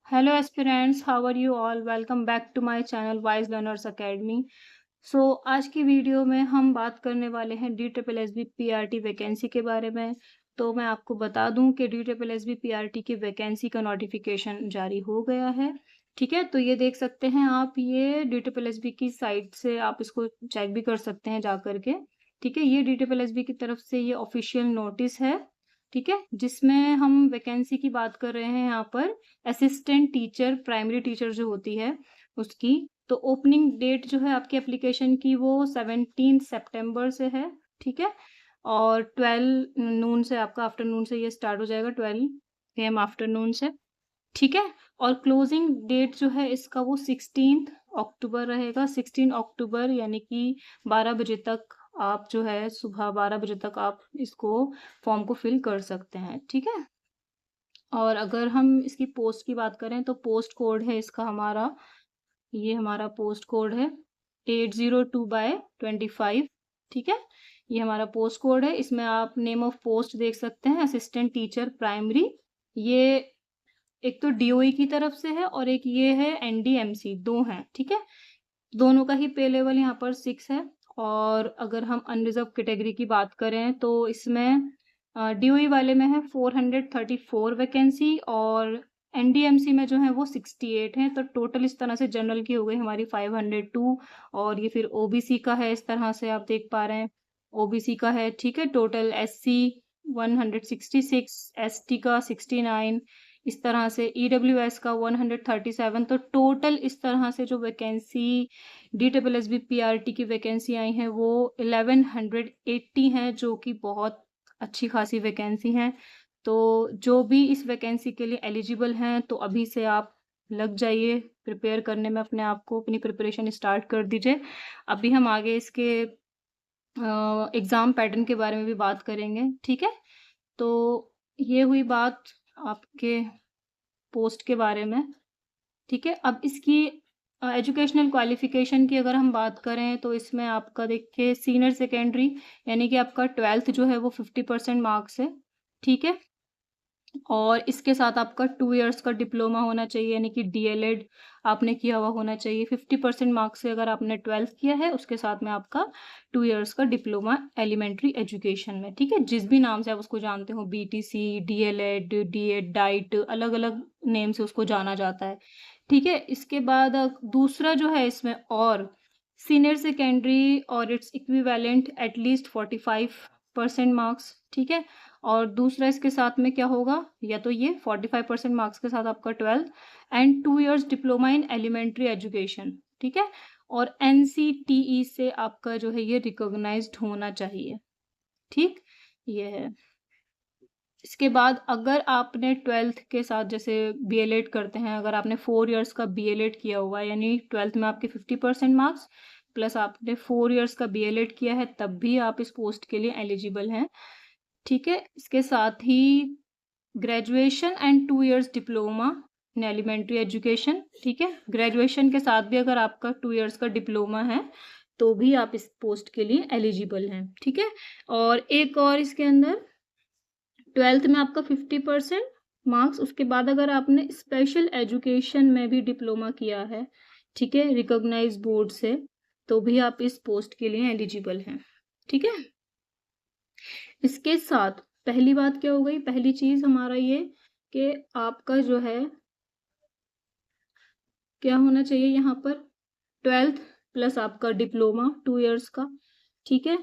Hello aspirants, how are you all? Welcome back to my channel Wise Learners Academy. आज की video में हम बात करने वाले हैं DSSB PRT वैकेंसी के बारे में। तो मैं आपको बता दूं कि DSSB PRT की वैकेंसी का नोटिफिकेशन जारी हो गया है। ठीक है, तो ये देख सकते हैं आप, ये DSSB की साइट से आप इसको चेक भी कर सकते हैं जा करके। ठीक है, ये DSSB की तरफ से ये ऑफिशियल नोटिस है। ठीक है, जिसमें हम वैकेंसी की बात कर रहे हैं यहाँ पर असिस्टेंट टीचर, प्राइमरी टीचर जो होती है उसकी। तो ओपनिंग डेट जो है आपकी एप्लीकेशन की वो 17 सितंबर से है। ठीक है, और 12 नून से, आपका आफ्टरनून से ये स्टार्ट हो जाएगा, 12 PM आफ्टरनून से। ठीक है, और क्लोजिंग डेट जो है इसका वो 16 अक्टूबर रहेगा। 16 अक्टूबर यानी कि 12 बजे तक आप जो है, सुबह 12 बजे तक आप इसको फॉर्म को फिल कर सकते हैं। ठीक है, और अगर हम इसकी पोस्ट की बात करें तो पोस्ट कोड है इसका हमारा, ये हमारा पोस्ट कोड है 802/25। ठीक है, ये हमारा पोस्ट कोड है। इसमें आप नेम ऑफ पोस्ट देख सकते हैं, असिस्टेंट टीचर प्राइमरी। ये एक तो DOE की तरफ से है और एक ये है NDMC, दो हैं। ठीक है, दोनों का ही पे लेवल यहाँ पर 6 है। और अगर हम अनरिजर्व कैटेगरी की बात करें तो इसमें DOE वाले में है 434 वैकेंसी और NDMC में जो है वो 68 है। तो टोटल इस तरह से जनरल की हो गई हमारी 502, और ये फिर OBC का है, इस तरह से आप देख पा रहे हैं OBC का है। ठीक है, टोटल SC 166, ST का 69, इस तरह से EWS का 137। तो टोटल इस तरह से जो वैकेंसी DSSB PRT की वैकेंसी आई हैं वो 1180 हैं, जो कि बहुत अच्छी खासी वैकेंसी हैं। तो जो भी इस वैकेंसी के लिए एलिजिबल हैं तो अभी से आप लग जाइए प्रिपेयर करने में, अपने आप को, अपनी प्रिपरेशन स्टार्ट कर दीजिए। अभी हम आगे इसके एग्ज़ाम पैटर्न के बारे में भी बात करेंगे। ठीक है, तो ये हुई बात आपके पोस्ट के बारे में। ठीक है, अब इसकी एजुकेशनल क्वालिफिकेशन की अगर हम बात करें तो इसमें आपका देखिए सीनियर सेकेंडरी यानी कि आपका 12th जो है वो 50% मार्क्स है। ठीक है, और इसके साथ आपका 2 इयर्स का डिप्लोमा होना चाहिए, यानी कि DLED आपने किया हुआ होना चाहिए। 50% मार्क्स से अगर आपने 12th किया है, उसके साथ में आपका 2 इयर्स का डिप्लोमा एलिमेंट्री एजुकेशन में। ठीक है, जिस भी नाम से आप उसको जानते हो, BTC, DLED, DED, डाइट, अलग अलग नेम से उसको जाना जाता है। ठीक है, इसके बाद दूसरा जो है इसमें, और सीनियर सेकेंडरी और इट्स इक्विवेलेंट एटलीस्ट 45% मार्क्स। ठीक है, और दूसरा इसके साथ में क्या होगा, या तो ये 45% मार्क्स के साथ आपका 12th and 2 years diploma in elementary education. ठीक है, और NCTE से आपका जो है ये रिकॉग्नाइज्ड होना चाहिए। ठीक, ये है। इसके बाद अगर आपने 12th के साथ जैसे BLED करते हैं, अगर आपने 4 इयर्स का BLED किया हुआ है, यानी 12th में आपके 50% मार्क्स प्लस आपने 4 इयर्स का BLED किया है, तब भी आप इस पोस्ट के लिए एलिजिबल हैं। ठीक है, इसके साथ ही graduation and 2 years diploma in elementary education. ठीक है, ग्रेजुएशन के साथ भी अगर आपका 2 इयर्स का डिप्लोमा है तो भी आप इस पोस्ट के लिए एलिजिबल हैं। ठीक है, और एक और इसके अंदर 12th में आपका 50% मार्क्स, उसके बाद अगर आपने स्पेशल एजुकेशन में भी डिप्लोमा किया है, ठीक है, रिकॉग्नाइज बोर्ड से, तो भी आप इस पोस्ट के लिए एलिजिबल हैं। ठीक है, इसके साथ पहली बात क्या हो गई, पहली चीज हमारा ये कि आपका जो है क्या होना चाहिए यहाँ पर, 12th प्लस आपका डिप्लोमा 2 इयर्स का। ठीक है,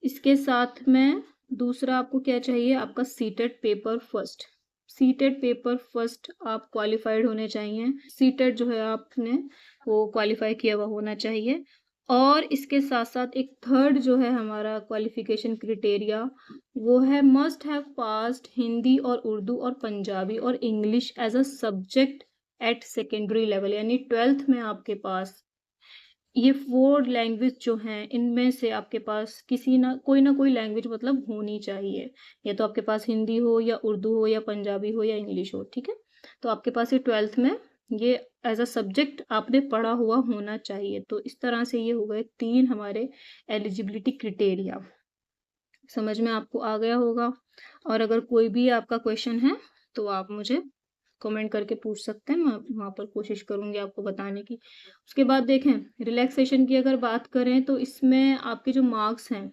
इसके साथ में दूसरा आपको क्या चाहिए, आपका CTET paper first. CTET paper first आप क्वालिफाइड होने चाहिए, सीटेट जो है आपने वो क्वालिफाई किया हुआ होना चाहिए। और इसके साथ साथ एक थर्ड जो है हमारा क्वालिफिकेशन क्राइटेरिया, वो है मस्ट हैव पास्ड हिंदी और उर्दू और पंजाबी और English as a subject at secondary level, यानी 12th में आपके पास ये 4 लैंग्वेज जो हैं इनमें से आपके पास किसी ना कोई लैंग्वेज मतलब होनी चाहिए, या तो आपके पास हिंदी हो या उर्दू हो या पंजाबी हो या इंग्लिश हो। ठीक है, तो आपके पास ये 12th में ये एज अ सब्जेक्ट आपने पढ़ा हुआ होना चाहिए। तो इस तरह से ये हो गए 3 हमारे एलिजिबिलिटी क्राइटेरिया। समझ में आपको आ गया होगा, और अगर कोई भी आपका क्वेश्चन है तो आप मुझे कमेंट करके पूछ सकते हैं, मैं वहाँ पर कोशिश करूँगी आपको बताने की। उसके बाद देखें, रिलैक्सेशन की अगर बात करें तो इसमें आपके जो मार्क्स हैं,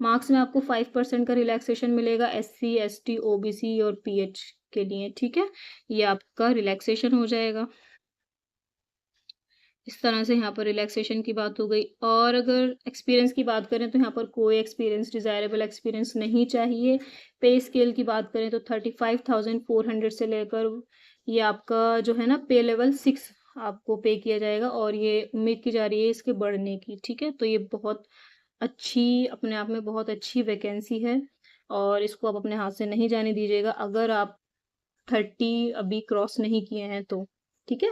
मार्क्स में आपको 5% का रिलैक्सेशन मिलेगा एससी, एसटी, ओबीसी और पीएच के लिए, ठीक है? ये आपका रिलैक्सेशन हो जाएगा। इस तरह से यहाँ पर रिलैक्सेशन की बात हो गई। और अगर एक्सपीरियंस की बात करें तो यहाँ पर कोई एक्सपीरियंस, डिज़ायरेबल एक्सपीरियंस नहीं चाहिए। पे स्केल की बात करें तो 35,400 से लेकर ये आपका जो है ना पे लेवल 6 आपको पे किया जाएगा और ये उम्मीद की जा रही है इसके बढ़ने की, ठीक है? तो ये बहुत अच्छी, अपने आप में बहुत अच्छी वैकेंसी है और इसको आप अपने हाथ से नहीं जाने दीजिएगा अगर आप 30 अभी क्रॉस नहीं किए हैं तो, ठीक है?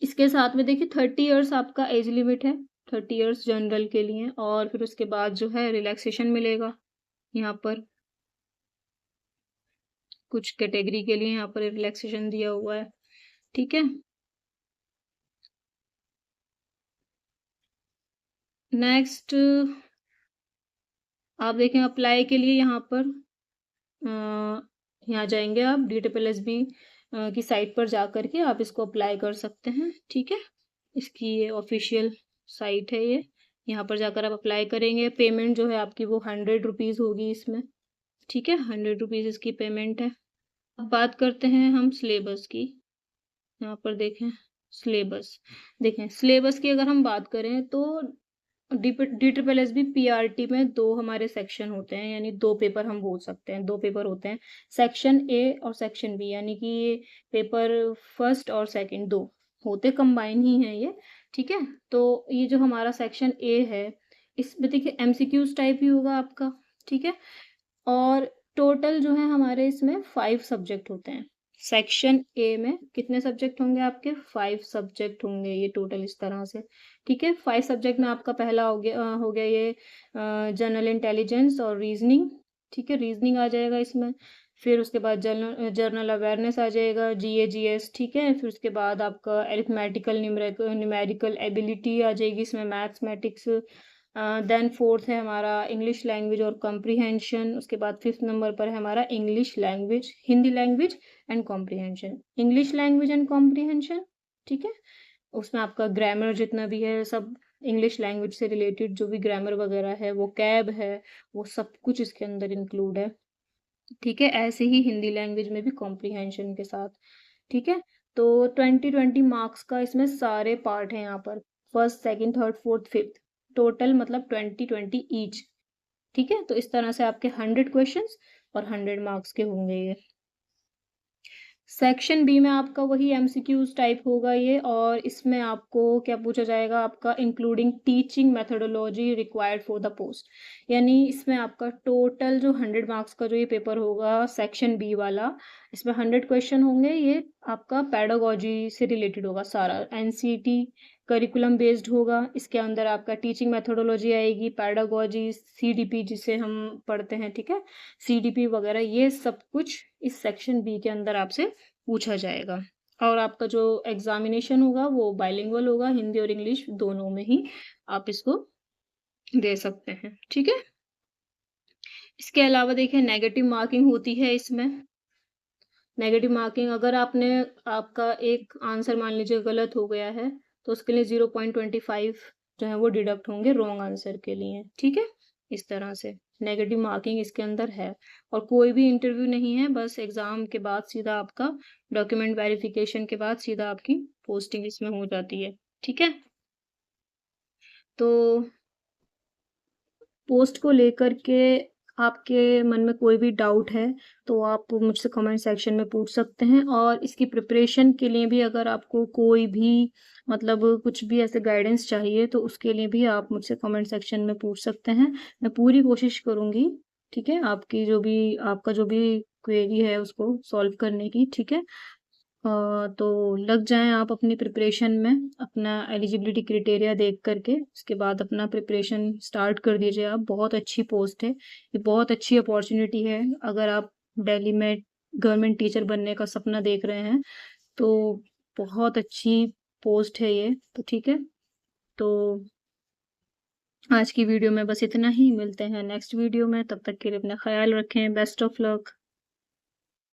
इसके साथ में देखिए 30 इयर्स आपका एज लिमिट है, 30 इयर्स जनरल के लिए और फिर उसके बाद जो है रिलैक्सेशन मिलेगा यहाँ पर। कुछ कैटेगरी के लिए यहाँ पर रिलैक्सेशन दिया हुआ है, ठीक है? नेक्स्ट आप देखें अप्लाई के लिए यहाँ पर यहाँ जाएंगे आप DSSB की साइट पर जा करके आप इसको अप्लाई कर सकते हैं, ठीक है? इसकी ये ऑफिशियल साइट है ये, यहाँ पर जाकर आप अप्लाई करेंगे। पेमेंट जो है आपकी वो 100 रुपीज़ होगी इसमें, ठीक है? 100 रुपीज़ इसकी पेमेंट है। अब बात करते हैं हम सिलेबस की। यहाँ पर देखें सिलेबस, देखें सिलेबस की अगर हम बात करें तो DSSB PRT में 2 हमारे सेक्शन होते हैं, यानी 2 पेपर हम बोल सकते हैं, 2 पेपर होते हैं। सेक्शन ए और सेक्शन बी, यानी कि ये पेपर फर्स्ट और सेकंड 2 होते कंबाइन ही हैं ये, ठीक है? तो ये जो हमारा सेक्शन ए है, इसमें देखिए MCQs टाइप ही होगा आपका, ठीक है? और टोटल जो है हमारे इसमें 5 सब्जेक्ट होते हैं। सेक्शन ए में कितने सब्जेक्ट होंगे आपके? 5 सब्जेक्ट होंगे ये टोटल इस तरह से, ठीक है? 5 सब्जेक्ट में आपका पहला हो गया ये जनरल इंटेलिजेंस और रीजनिंग, ठीक है? रीजनिंग आ जाएगा इसमें। फिर उसके बाद जर्नल अवेयरनेस आ जाएगा, जीए, जीएस, ठीक है? फिर उसके बाद आपका अरिथमेटिकल, न्यूमेरिकल एबिलिटी आ जाएगी इसमें, मैथमेटिक्स। देन 4th है हमारा इंग्लिश लैंग्वेज और कॉम्प्रिहेंशन। उसके बाद 5th नंबर पर है हमारा English language, Hindi language and comprehension. English language and comprehension, ठीक है? उसमें आपका ग्रामर जितना भी है सब इंग्लिश लैंग्वेज से रिलेटेड, जो भी ग्रामर वगैरह है, वो कैब है, वो सब कुछ इसके अंदर इंक्लूड है, ठीक है? ऐसे ही हिंदी लैंग्वेज में भी कॉम्प्रिहेंशन के साथ, ठीक है? तो 20-20 मार्क्स का इसमें सारे पार्ट हैं यहाँ पर, first, second, third, fourth, fifth, total मतलब 20-20 ईच, ठीक है? तो इस तरह से आपके 100 क्वेश्चंस और 100 मार्क्स के होंगे ये। सेक्शन बी में आपका वही एमसीक्यूज टाइप होगा ये, और इसमें आपको क्या पूछा जाएगा? आपका including teaching methodology required for the post, यानी इसमें आपका टोटल जो 100 मार्क्स का जो ये पेपर होगा सेक्शन बी वाला, इसमें 100 क्वेश्चन होंगे। ये आपका पेडागोजी से रिलेटेड होगा सारा, एनसीईटी करिकुलम बेस्ड होगा। इसके अंदर आपका टीचिंग मेथोडोलॉजी आएगी, पेडागोजी, सीडीपी जिसे हम पढ़ते हैं, ठीक है? सीडीपी वगैरह ये सब कुछ इस सेक्शन बी के अंदर आपसे पूछा जाएगा। और आपका जो एग्जामिनेशन होगा वो बाइलिंगुअल होगा, हिंदी और इंग्लिश दोनों में ही आप इसको दे सकते हैं, ठीक है? इसके अलावा देखिए नेगेटिव मार्किंग होती है इसमें। नेगेटिव मार्किंग अगर आपका एक आंसर मान लीजिए गलत हो गया है तो उसके लिए 0.25 जो है वो डिडक्ट होंगे रॉन्ग आंसर के लिए, ठीक है? इस तरह से नेगेटिव मार्किंग इसके अंदर है। और कोई भी इंटरव्यू नहीं है, बस एग्जाम के बाद सीधा आपका डॉक्यूमेंट वेरिफिकेशन के बाद सीधा आपकी पोस्टिंग इसमें हो जाती है, ठीक है? तो पोस्ट को लेकर के आपके मन में कोई भी डाउट है तो आप मुझसे कमेंट सेक्शन में पूछ सकते हैं, और इसकी प्रिपरेशन के लिए भी अगर आपको कोई भी मतलब कुछ भी ऐसे गाइडेंस चाहिए तो उसके लिए भी आप मुझसे कमेंट सेक्शन में पूछ सकते हैं। मैं पूरी कोशिश करूँगी, ठीक है? आपका जो भी क्वेरी है उसको सॉल्व करने की, ठीक है? तो लग जाएं आप अपनी प्रिपरेशन में, अपना एलिजिबिलिटी क्राइटेरिया देख करके उसके बाद अपना प्रिपरेशन स्टार्ट कर दीजिए आप। बहुत अच्छी पोस्ट है ये, बहुत अच्छी अपॉर्चुनिटी है। अगर आप दिल्ली में गवर्नमेंट टीचर बनने का सपना देख रहे हैं तो बहुत अच्छी पोस्ट है ये, तो ठीक है? तो आज की वीडियो में बस इतना ही, मिलते हैं नेक्स्ट वीडियो में, तब तक के लिए अपना ख्याल रखें। Best of luck.